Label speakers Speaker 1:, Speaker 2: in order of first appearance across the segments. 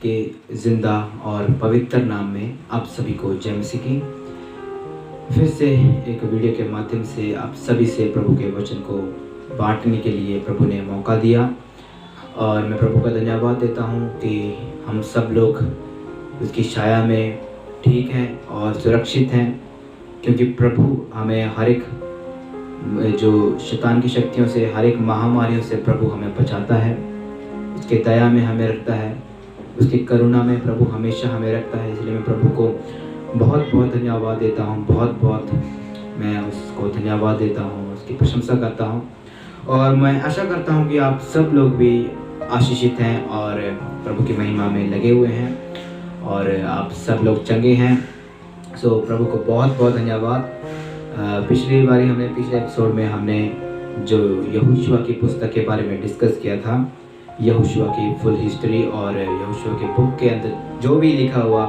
Speaker 1: के जिंदा और पवित्र नाम में आप सभी को जय मसीह की। फिर से एक वीडियो के माध्यम से आप सभी से प्रभु के वचन को बांटने के लिए प्रभु ने मौका दिया और मैं प्रभु का धन्यवाद देता हूँ कि हम सब लोग उसकी छाया में ठीक हैं और सुरक्षित हैं, क्योंकि प्रभु हमें हर एक जो शैतान की शक्तियों से, हर एक महामारियों से प्रभु हमें बचाता है। उसके दया में हमें रखता है, उसकी करुणा में प्रभु हमेशा हमें रखता है। इसलिए मैं प्रभु को बहुत बहुत धन्यवाद देता हूँ, बहुत मैं उसको धन्यवाद देता हूँ, उसकी प्रशंसा करता हूँ। और मैं आशा करता हूँ कि आप सब लोग भी आशीषित हैं और प्रभु की महिमा में लगे हुए हैं और आप सब लोग चंगे हैं। सो प्रभु को बहुत बहुत धन्यवाद। पिछले एपिसोड में हमने जो यहोशुआ की पुस्तक के बारे में डिस्कस किया था, यहोशुआ की फुल हिस्ट्री और यहोशुआ के बुक के अंदर जो भी लिखा हुआ,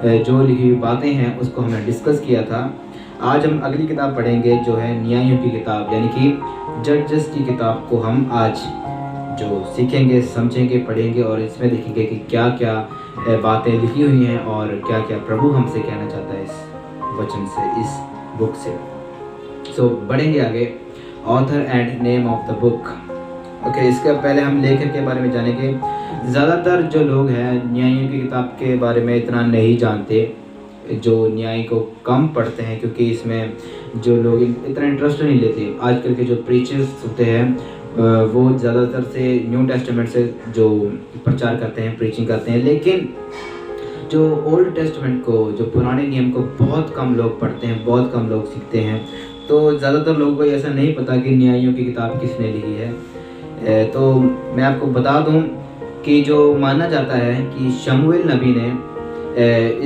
Speaker 1: जो लिखी हुई बातें हैं उसको हमने डिस्कस किया था। आज हम अगली किताब पढ़ेंगे जो है न्यायों की किताब, यानी कि जजेस की किताब को हम आज जो सीखेंगे, समझेंगे, पढ़ेंगे और इसमें देखेंगे कि क्या क्या बातें लिखी हुई हैं और क्या क्या प्रभु हमसे कहना चाहता है इस वचन से, इस बुक से। सो बढ़ेंगे आगे। Author and name of the book. Okay, इसके पहले हम लेखक के बारे में जानेंगे। ज़्यादातर जो लोग हैं न्यायों की किताब के बारे में इतना नहीं जानते, जो न्याय को कम पढ़ते हैं, क्योंकि इसमें जो लोग इतना इंटरेस्ट नहीं लेते। आजकल के जो प्रीचर्स होते हैं वो ज़्यादातर से न्यू टेस्टामेंट से जो प्रचार करते हैं, प्रीचिंग करते हैं, लेकिन जो ओल्ड टेस्टामेंट को, जो पुराने नियम को बहुत कम लोग पढ़ते हैं, बहुत कम लोग सीखते हैं। तो ज़्यादातर लोगों को ऐसा नहीं पता कि न्यायों की किताब किसने लिखी है। तो मैं आपको बता दूं कि जो माना जाता है कि शमूएल नबी ने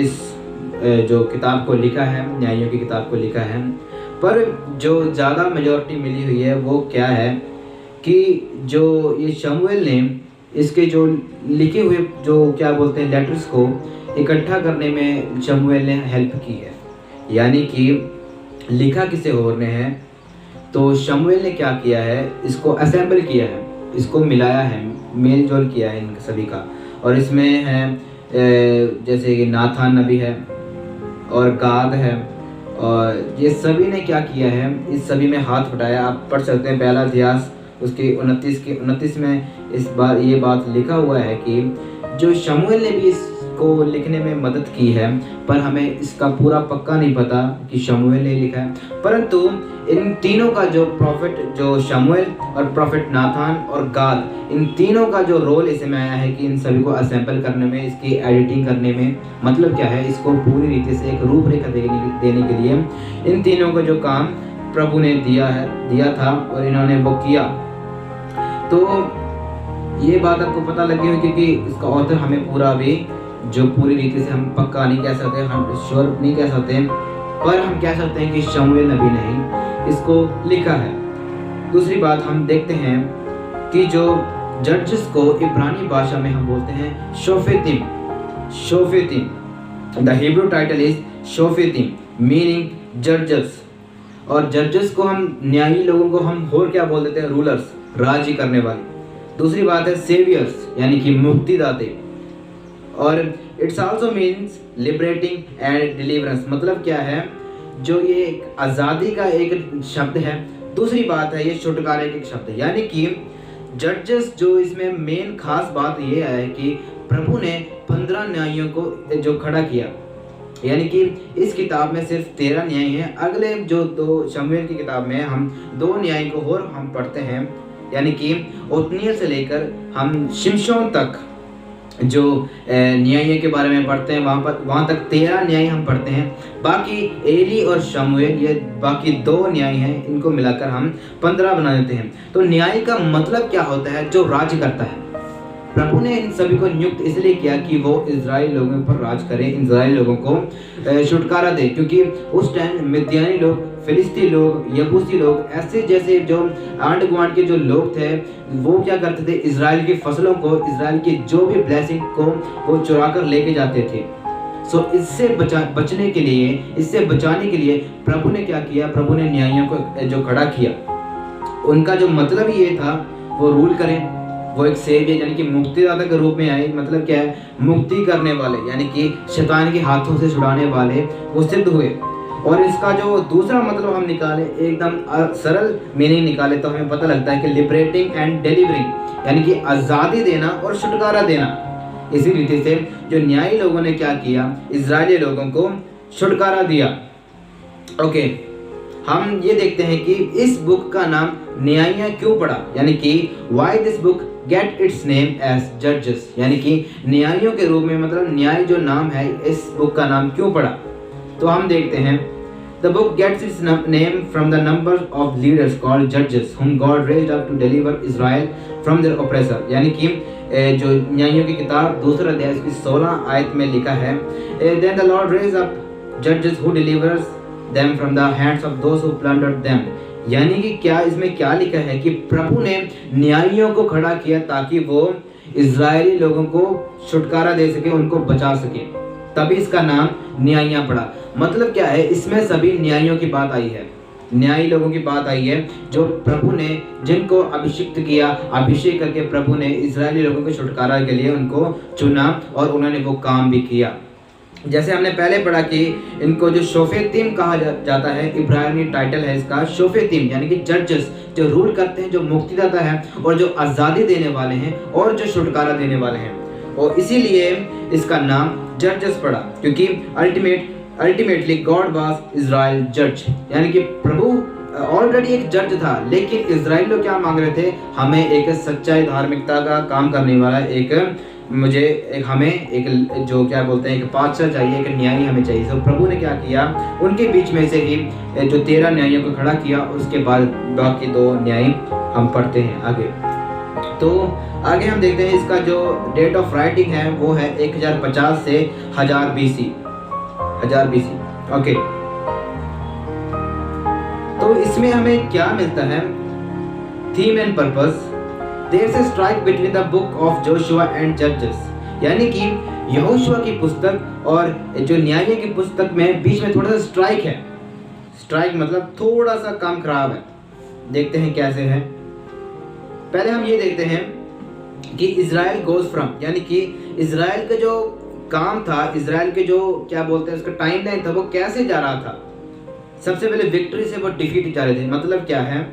Speaker 1: इस जो किताब को लिखा है, न्यायों की किताब को लिखा है। पर जो ज़्यादा मेजॉरिटी मिली हुई है वो क्या है कि जो ये शमूएल ने इसके जो लिखे हुए जो क्या बोलते हैं लेटर्स को इकट्ठा करने में शमूएल ने हेल्प की है। यानी कि लिखा किसी और ने है, तो शमूएल ने क्या किया है, इसको असेंबल किया है, इसको मिलाया है, मेल जोल किया है इन सभी का। और इसमें है जैसे कि नाथान नबी है और गाद है, और ये सभी ने क्या किया है, इस सभी में हाथ बटाया। आप पढ़ सकते हैं पहला इतिहास उसके 29 में ये बात लिखा हुआ है कि जो शमूएल ने भी इसको लिखने में मदद की है, पर हमें इसका पूरा पक्का नहीं पता कि शमूएल ने लिखा है। परंतु इन तीनों का जो प्रॉफिट, जो शमूएल और प्रॉफिट नाथान और गाद, इन तीनों का जो रोल इसमें आया है कि इन सभी को असेंबल करने में, इसकी एडिटिंग करने में, मतलब क्या है, इसको पूरी रीति से एक रूपरेखा देने के लिए इन तीनों का जो काम प्रभु ने दिया था और इन्होंने वो किया। तो ये बात आपको पता लगी हुई, क्योंकि इसका ऑथर हमें पूरा भी जो पूरी रीति से हम पक्का नहीं कह सकते, हम श्योर नहीं कह सकते, पर हम कह सकते हैं कि शमूएल नबी ने ही इसको लिखा है। दूसरी बात हम देखते हैं कि जो जजेस को इब्रानी भाषा में हम बोलते हैं Shofetim. The Hebrew title is Shofetim meaning जजेस। और जजेस को हम, न्यायी लोगों को हम और क्या बोल देते हैं, रूलर्स, राज्य करने वाले। दूसरी बात है सेवियर्स, यानी कि मुक्तिदाते। और it's also means liberating and deliverance. मतलब क्या है, जो ये आज़ादी का एक शब्द है। दूसरी बात है ये छुटकारे का एक शब्द है। यानी कि जजेस, जो इसमें मेन खास बात ये है कि प्रभु ने 15 न्यायियों को जो खड़ा किया, यानी कि इस किताब में सिर्फ 13 न्याय हैं। अगले जो 2 शमूएल की किताब में हम 2 न्याय को और हम पढ़ते हैं, यानी कि ओत्निएल से लेकर हम शिमशोन तक जो न्याय के बारे में पढ़ते हैं, वहाँ तक 13 न्याय हम पढ़ते हैं। बाकी एली और शमूएल, ये बाकी 2 न्याय हैं, इनको मिलाकर हम 15 बना देते हैं। तो न्याय का मतलब क्या होता है, जो राज करता है। प्रभु ने इन सभी को नियुक्त इसलिए किया कि वो इजराइल लोगों पर राज करें, इजराइल लोगों को छुटकारा दे, क्योंकि उस टाइम मिद्यानी लोग, फिलिस्ती लोग, यबूसी लोग, ऐसे जैसे जो आंड गुआंड के जो लोग थे, वो क्या करते थे, इजराइल की फसलों को, इजराइल की जो भी ब्लेसिंग को वो चुरा कर लेके जाते थे। सो इससे बचने के लिए, इससे बचाने के लिए प्रभु ने क्या किया, प्रभु ने न्यायियों को जो खड़ा किया। उनका जो मतलब ये था वो रूल करें, वो एक सेवियर यानी कि मुक्तिदाता के रूप में आए। मतलब क्या है, मुक्ति करने वाले यानी कि शैतान के हाथों से छुड़ाने वाले वो सिद्ध हुए। और इसका जो दूसरा मतलब हम निकाले, एकदम सरल मीनिंग निकाले, तो हमें पता लगता है कि लिबरेटिंग एंड डिलीवरिंग यानी कि आज़ादी देना और छुटकारा देना। इसी रीति से जो न्यायी लोगों ने क्या किया, इजरायली लोगों को छुटकारा दिया। ओके, हम ये देखते हैं कि इस बुक का नाम न्यायियाँ क्यों पड़ा, यानी कि why this book get its name as जजेस, यानी कि न्यायियों के रूप में, मतलब न्याय जो नाम है इस बुक का नाम क्यों पड़ा। तो हम देखते हैं, the book gets its name from the number of leaders called जजेस whom God raised up to deliver Israel from their oppressor, यानी कि जो न्यायियों की किताब दूसरा अध्याय इसकी 16 आयत में लिखा है, then the Lord raised up judges who delivers them from the hands of those who plundered them, यानी कि क्या इसमें क्या लिखा है कि प्रभु ने न्यायियों को खड़ा किया ताकि वो इजरायली लोगों को छुटकारा दे सके, उनको बचा सके, तभी इसका नाम न्यायियाँ पड़ा। मतलब क्या है, इसमें सभी न्यायियों की बात आई है, न्यायी लोगों की बात आई है जो प्रभु ने, जिनको अभिषिक्त किया, अभिषेक करके प्रभु ने इजरायली लोगों के छुटकारा के लिए उनको चुना और उन्होंने वो काम भी किया। जैसे हमने पहले पढ़ा कि इनको जो शोफेतीम कहा जाता है, इब्रानी टाइटल है इसका शोफेतीम, यानी कि जजेस जो रूल करते हैं, जो मुक्तिदाता है और जो आज़ादी देने वाले हैं और जो छुटकारा देने वाले हैं, और इसीलिए इसका नाम जजेस पड़ा, क्योंकि अल्टीमेटली गॉड वाज इजराइल जज, यानी कि प्रभु ऑलरेडी एक जज था, लेकिन इजराइल लोग क्या मांग रहे थे, हमें एक सच्चाई धार्मिकता का काम करने वाला हमें एक जो क्या बोलते हैं एक बादशाह चाहिए, एक न्यायी हमें चाहिए। तो प्रभु ने क्या किया, उनके बीच में से ही जो 13 न्यायियों को खड़ा किया, उसके बाद बाकी 2 न्यायी हम पढ़ते हैं आगे। तो आगे हम देखते हैं इसका जो डेट ऑफ राइटिंग है वो है 1050 से 1000 BC। ओके, तो इसमें हमें क्या मिलता है, theme and purpose. There's a strike between the book of Joshua and Judges, यानी कि यहोशुआ की पुस्तक और जो न्यायियों की पुस्तक में बीच में थोड़ा सा स्ट्राइक है। स्ट्राइक मतलब थोड़ा सा काम खराब है। देखते हैं कैसे है। पहले हम ये देखते हैं कि इजराइल गोज फ्रॉम, यानी कि इजराइल का जो काम था, इजराइल के जो क्या बोलते हैं उसका टाइम लाइन था, वो कैसे जा रहा था। सबसे पहले विक्ट्री से वो डिफीट जा रहे थे। मतलब क्या है,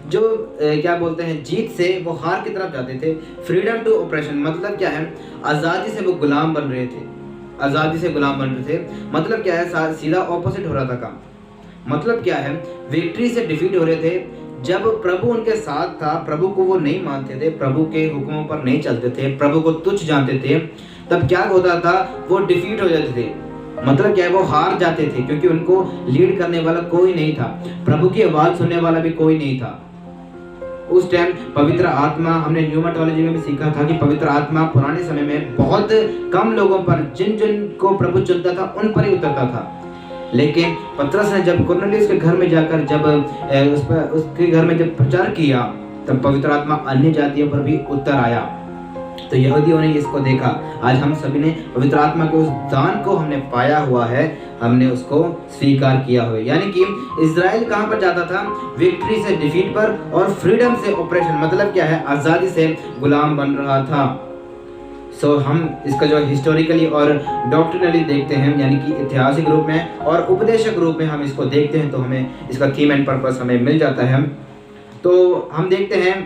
Speaker 1: जो क्या बोलते हैं जीत से वो हार की तरफ जाते थे। फ्रीडम टू ऑपरेशन मतलब क्या है, आज़ादी से वो गुलाम बन रहे थे, आज़ादी से गुलाम बन रहे थे। मतलब क्या है, सीधा ऑपोजिट हो रहा था काम। मतलब क्या है, विक्ट्री से डिफीट हो रहे थे। जब प्रभु उनके साथ था, प्रभु को वो नहीं मानते थे, प्रभु के हुक्मों पर नहीं चलते थे, प्रभु को तुच्छ जानते थे, तब क्या होता था, वो डिफीट हो जाते थे। मतलब क्या है, वो हार जाते थे, क्योंकि उनको लीड करने वाला कोई नहीं था, प्रभु की आवाज़ सुनने वाला भी कोई नहीं था। उस टाइम पवित्र आत्मा, हमने न्यूमाटोलॉजी में भी सीखा था कि पवित्र आत्मा पुराने समय में बहुत कम लोगों पर, जिन जिन को प्रभु चुनता था उन पर ही उतरता था। लेकिन पतरस ने जब कुरनेलियुस के घर में जाकर जब उसके घर में जब प्रचार किया, तब पवित्र आत्मा अन्य जातियों पर भी उतर आया। तो यहूदियों ने इसको देखा। आज हम सभी ने पवित्र आत्मा के उस दान को हमने पाया हुआ है, हमने उसको स्वीकार किया हुआ है। यानी कि इजराइल कहाँ पर जाता था, विक्ट्री से डिफीट पर और फ्रीडम से ऑपरेशन। मतलब क्या है, आज़ादी से गुलाम बन रहा था। सो हम इसका जो हिस्टोरिकली और डॉक्ट्रिनली देखते हैं, यानी कि ऐतिहासिक रूप में और उपदेशक रूप में हम इसको देखते हैं, तो हमें इसका थीम एंड पर्पस हमें मिल जाता है। तो हम देखते हैं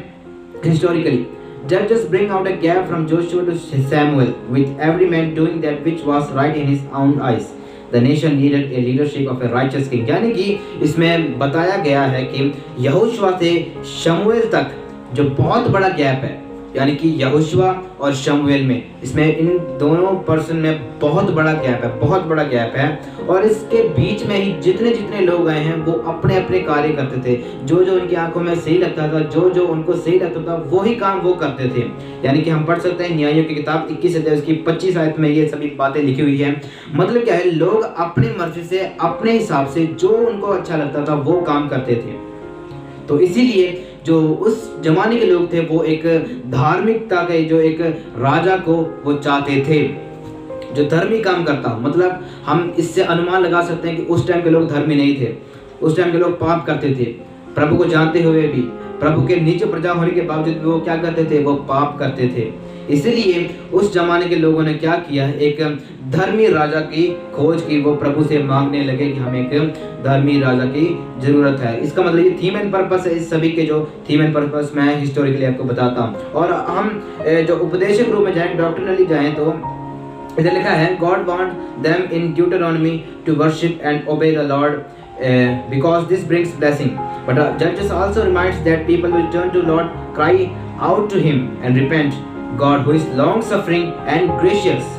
Speaker 1: historically, Judges bring out a gap from Joshua to Samuel, with every man doing that which was right in his own eyes. The nation needed a leadership of a righteous king. यानी कि इसमें बताया गया है कि यहोशुआ से शमूएल तक जो बहुत बड़ा गैप है, यानी कि यहोशुआ और शमूएल में, इसमें इन दोनों पर्सन में बहुत बड़ा गैप है, बहुत बड़ा गैप है। और इसके बीच में ही जितने जितने लोग आए हैं वो अपने अपने कार्य करते थे, जो जो उनकी आंखों में सही लगता था, जो जो उनको सही लगता था, वही काम वो करते थे। यानी कि हम पढ़ सकते हैं न्यायों की किताब 21 अध्याय उसकी 25 आयत में ये सभी बातें लिखी हुई है। मतलब क्या है, लोग अपनी मर्जी से, अपने हिसाब से जो उनको अच्छा लगता था वो काम करते थे। तो इसीलिए जो उस जमाने के लोग थे वो एक धार्मिकता के, जो एक राजा को वो चाहते थे जो धर्मी काम करता हो। मतलब हम इससे अनुमान लगा सकते हैं कि उस टाइम के लोग धर्मी नहीं थे, उस टाइम के लोग पाप करते थे, प्रभु को जानते हुए भी, प्रभु के नीच प्रजा होने के बावजूद भी वो क्या करते थे, वो पाप करते थे। इसलिए उस जमाने के लोगों ने क्या किया, एक धर्मी राजा की खोज की। वो प्रभु से मांगने लगे कि हमें एक धर्मी राजा की जरूरत है। इसका मतलब ये थीम एंड पर्पस है। इस सभी के जो थीम एंड पर्पस मैं हिस्टोरिकली आपको बताता हूँ। और हम जो उपदेशक रूप में जाएं, डॉक्ट्रिनली जाएं, तो इधर लिखा है God want them in Deuteronomy to worship and obey the Lord because this brings blessing. But Judges also reminds that people will turn to Lord, cry out to Him and repent. God who is long suffering and gracious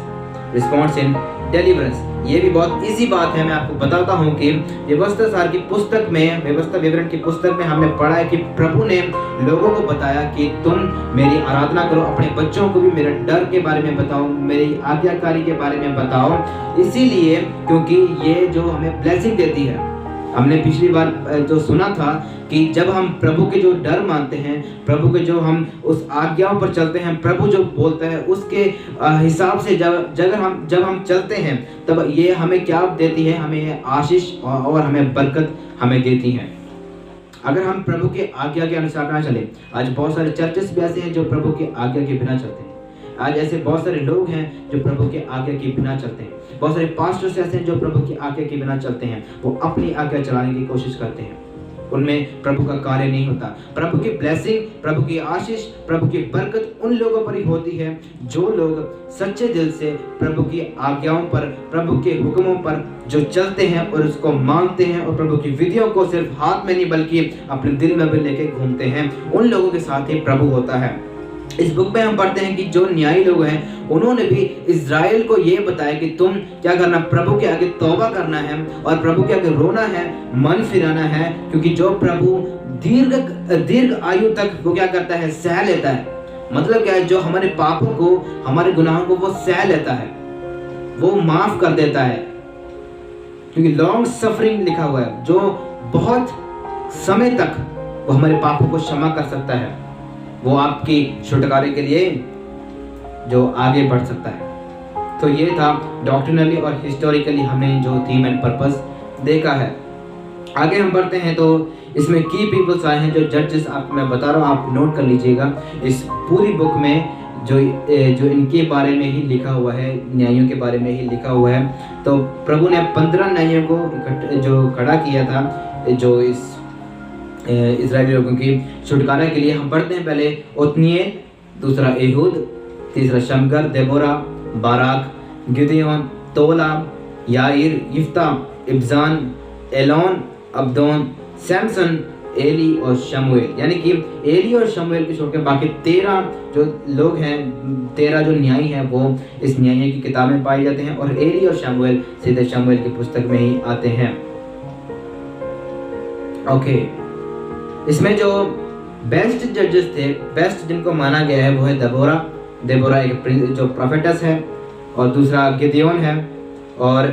Speaker 1: responds in deliverance. ये भी बहुत easy बात है। मैं आपको बताता हूँ कि व्यवस्था सार की पुस्तक में, व्यवस्था विवरण की पुस्तक में हमने पढ़ा है कि प्रभु ने लोगों को बताया कि तुम मेरी आराधना करो, अपने बच्चों को भी मेरे डर के बारे में बताओ, मेरी आज्ञाकारी के बारे में बताओ। इसीलिए क्योंकि ये जो हमें ब्लेसिंग देती है। हमने पिछली बार जो सुना था कि जब हम प्रभु के जो डर मानते हैं, प्रभु के जो हम उस आज्ञाओं पर चलते हैं, प्रभु जो बोलता है उसके हिसाब से जब हम चलते हैं, तब ये हमें क्या देती है, हमें आशीष और हमें बरकत हमें देती है। अगर हम प्रभु के आज्ञा के अनुसार ना चले, आज बहुत सारे चर्चेस भी ऐसे हैं जो प्रभु के आज्ञा के बिना चलते हैं। आज ऐसे बहुत सारे लोग हैं जो प्रभु के आज्ञा के बिना चलते हैं। बहुत सारे पास्टर्स ऐसे हैं जो प्रभु की आज्ञा के बिना चलते हैं। वो अपनी आज्ञा चलाने की कोशिश करते हैं, उनमें प्रभु का कार्य नहीं होता। प्रभु की ब्लेसिंग, प्रभु की आशीष, प्रभु की बरकत उन लोगों पर ही होती है जो लोग सच्चे दिल से प्रभु की आज्ञाओं पर, प्रभु के हुक्मों पर जो चलते हैं और उसको मानते हैं और प्रभु की विधियों को सिर्फ हाथ में नहीं बल्कि अपने दिल में भी लेके घूमते हैं। उन लोगों के साथ ही प्रभु होता है। इस बुक में हम पढ़ते हैं कि जो न्यायी लोग हैं उन्होंने भी इज़राइल को ये बताया कि तुम क्या करना, प्रभु के आगे तौबा करना है और प्रभु के आगे रोना है, मन फिराना है, क्योंकि जो प्रभु दीर्घ आयु तक वो क्या करता है, सह लेता है। मतलब क्या है, जो हमारे पापों को, हमारे गुनाहों को वो सह लेता है, वो माफ कर देता है। क्योंकि लॉन्ग सफरिंग लिखा हुआ है, जो बहुत समय तक वो हमारे पापों को क्षमा कर सकता है, वो आपकी छुटकारे के लिए जो आगे बढ़ सकता है। तो ये था डॉक्ट्रिनली और हिस्टोरिकली हमने जो थीम एंड पर्पस देखा है। आगे हम बढ़ते हैं तो इसमें की पीपल्स आए हैं जो जजेस, आपको मैं बता रहा हूँ, आप नोट कर लीजिएगा। इस पूरी बुक में जो इनके बारे में ही लिखा हुआ है, न्यायों के बारे में ही लिखा हुआ है। तो प्रभु ने 15 न्यायों को जो खड़ा किया था, जो इस इजरायली लोगों की छुटकारा के लिए। हम पढ़ते हैं पहले ओत्निएल, दूसरा एहूद, तीसरा शमगर, देबोरा, बाराक, गिदयोन, तोला, याईर, यिफ्ता, इब्जान, एलोन, अब्दोन, सैमसन, एली और शमूएल। यानी कि एली और शमूएल को छोड़कर बाकी 13 जो लोग हैं, 13 जो न्यायी हैं, वो इस न्याय की किताब में पाए जाते हैं। और एली और शमूएल सीधे शमूएल की पुस्तक में ही आते हैं। ओके, इसमें जो बेस्ट जजेस थे, बेस्ट जिनको माना गया है, वो है देबोरा एक जो प्रोफेटस है, और दूसरा गिदयोन है और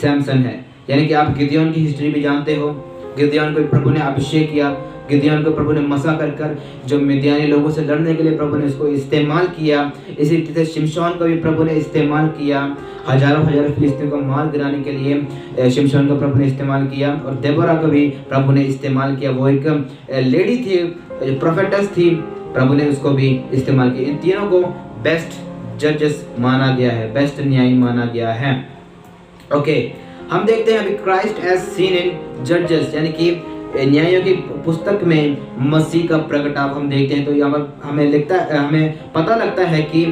Speaker 1: सैमसन है। यानी कि आप गिदयोन की हिस्ट्री भी जानते हो। गिदयोन को प्रभु ने अभिषेक किया, गिदयोन को प्रभु ने मसा कर जो मिद्यानी लोगों से लड़ने के लिए प्रभु ने इसको इस्तेमाल किया। इसी तरह शिमशोन को भी प्रभु ने इस्तेमाल किया, हजारों फिलिस्तीनियों को मार गिराने के लिए शिमशोन को प्रभु ने इस्तेमाल किया। और देबोरा को भी प्रभु ने इस्तेमाल किया, वो एक लेडी थी, प्रोफेटस थी, प्रभु ने उसको भी इस्तेमाल किया। इन तीनों को बेस्ट जजेस माना गया है, बेस्ट न्यायी माना गया है। ओके, हम देखते हैं अभी क्राइस्ट एज सीन इन जजेस, यानी कि न्यायों की पुस्तक में मसीह का प्रगटाव हम देखते हैं। तो यहाँ पर हमें पता लगता है कि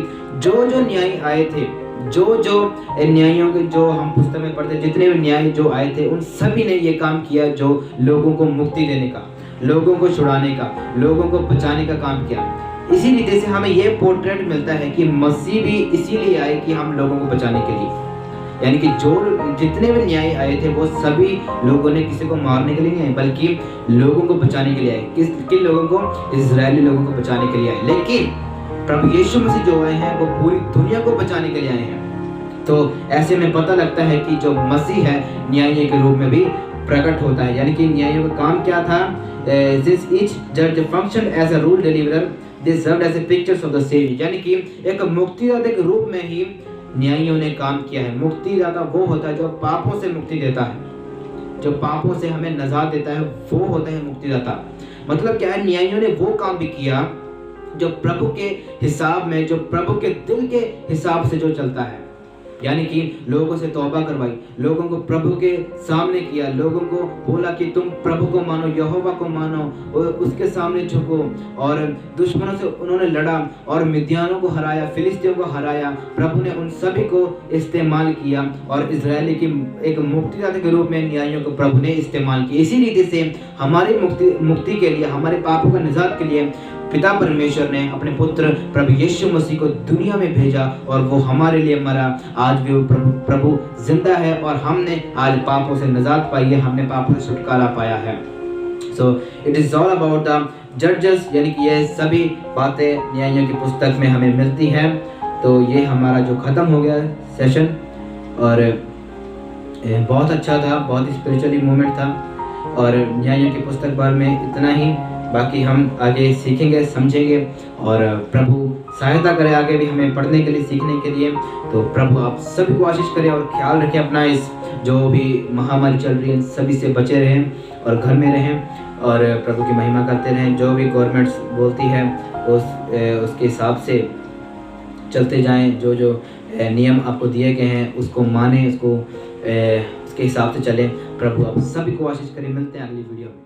Speaker 1: जो न्यायी आए थे, जो न्यायों के जो हम पुस्तक में पढ़ते, जितने भी न्याय जो आए थे, उन सभी ने ये काम किया जो लोगों को मुक्ति देने का, लोगों को छुड़ाने का, लोगों को बचाने का काम किया। इसी रीति से हमें ये पोर्ट्रेट मिलता है कि मसीह भी इसीलिए आए कि हम लोगों को बचाने के लिए। यानी कि जो जितने भी न्याय आए थे वो सभी लोगों ने किसी को मारने के लिए नहीं आए, बल्कि लोगों को बचाने के लिए आए। किन लोगों को? इजरायली लोगों को बचाने के लिए आए। लेकिन प्रभु यीशु मसीह जो आए हैं वो पूरी दुनिया को बचाने के लिए आए हैं। तो ऐसे में पता लगता है कि जो मसीह है न्यायी के रूप में भी प्रकट होता है। यानी कि न्यायियों का काम क्या था? Since each judge functioned as a rule deliverer, they served as a pictures of the Savior। यानी कि एक मुक्तिदाता के रूप में ही न्यायियों ने काम किया है। मुक्तिदाता वो होता है जो पापों से मुक्ति देता है, जो पापों से हमें नजात देता है, वो होता है मुक्तिदाता। मतलब क्या है, न्यायियों ने वो काम भी किया जो प्रभु के हिसाब में, जो प्रभु के दिल के हिसाब से जो चलता है। यानी कि लोगों से तौबा करवाई, लोगों को प्रभु के सामने किया, लोगों को बोला कि तुम प्रभु को मानो, यहोवा को मानो, और उसके सामने झुको। और दुश्मनों से उन्होंने लड़ा और मिद्यानों को हराया, फिलिस्तियों को हराया। प्रभु ने उन सभी को इस्तेमाल किया और इजरायली की एक मुक्तिदाता के रूप में न्यायियों को प्रभु ने इस्तेमाल किया। इसी रीति से हमारी मुक्ति के लिए, हमारे पापों का निजात के लिए पिता परमेश्वर ने अपने पुत्र प्रभु यीशु मसीह को दुनिया में भेजा और वो हमारे लिए मरा। आज भी वो प्रभु जिंदा है और हमने आज पापों से निजात पाई है, हमने पापों से छुटकारा पाया है। So it is all about the जजेस, यानी कि ये सभी बातें न्यायियों की पुस्तक में हमें मिलती हैं। तो ये हमारा जो ख़त्म हो गया सेशन, और बहुत अच्छा था, बहुत स्पिरिचुअली मोमेंट था। और न्यायियों की पुस्तक बारे में इतना ही, बाकी हम आगे सीखेंगे, समझेंगे, और प्रभु सहायता करे आगे भी हमें पढ़ने के लिए, सीखने के लिए। तो प्रभु आप सभी को आशीष करे और ख्याल रखें अपना, इस जो भी महामारी चल रही है सभी से बचे रहें और घर में रहें और प्रभु की महिमा करते रहें। जो भी गवर्नमेंट्स बोलती है उसके हिसाब से चलते जाएं, जो जो नियम आपको दिए गए हैं उसको माने, उसके हिसाब से चलें। प्रभु आप सभी को आशीष करें। मिलते हैं अगली वीडियो में।